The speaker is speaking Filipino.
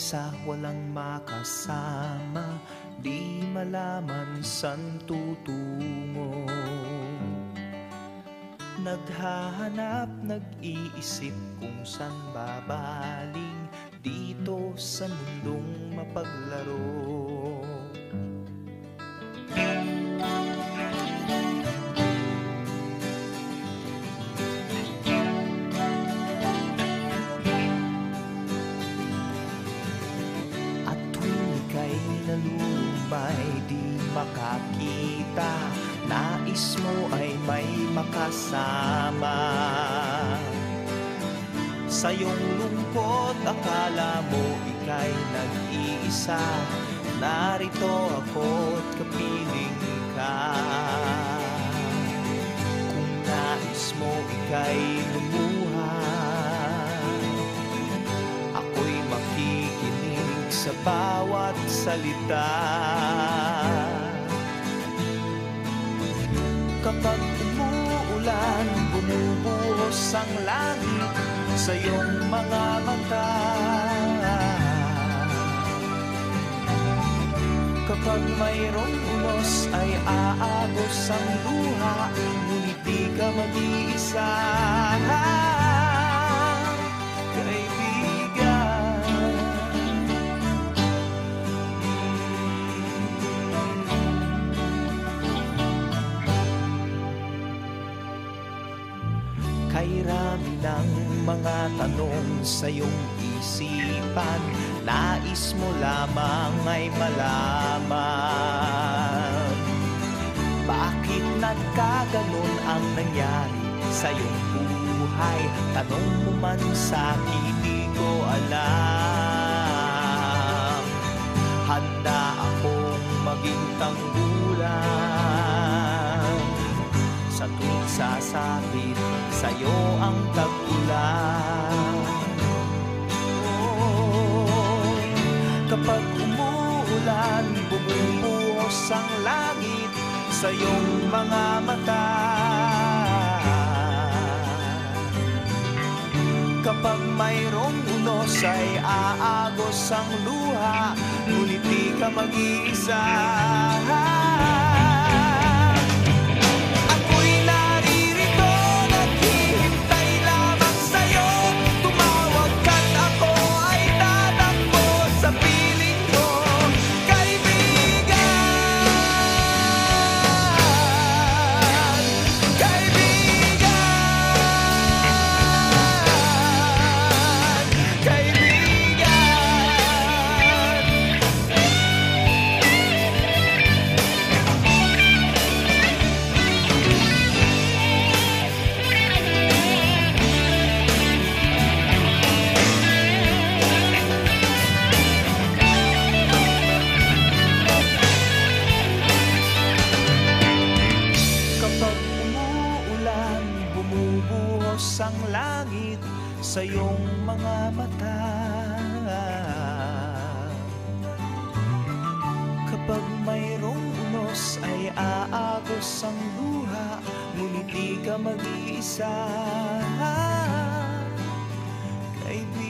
mag-iisa, walang makasama, di malaman san tutungo. Naghahanap, nag-iisip kung san babaling dito sa mundong mapaglaro. Nalumbay, di makakita, nais mo ay may makasama. Sa iyong lungkot, akala mo ika'y nag-iisa, narito ako't kapiling ka. Kung nais mo ika'y lumuha, ako'y makikinig sa bawat salita. Kapag umuulan, bumubuhos ang langit sa iyong mga mata. Kapag mayroong unos ay aagos ang luha, ngunit di ka mag-iisa. Kay rami ng mga tanong sa iyong isipan, nais mo lamang ay malaman. Bakit nagkaganon ang nangyari sa iyong buhay? Tanong mo man sa'kin, di ko alam. Handa akong maging tanggulan sa tuwing sasapit sa'yo ang tag-ulan. Oh, kapag umuulan, bumubuhos ang langit sa iyong mga mata. Kapag mayroong unos ay aagos ang luha, ngunit di ka mag-iisa. Bumubuhos ang langit sa iyong mga mata. Kapag mayroong unos ay aagos ang luha, ngunit di ka mag-iisa. Kaibigan.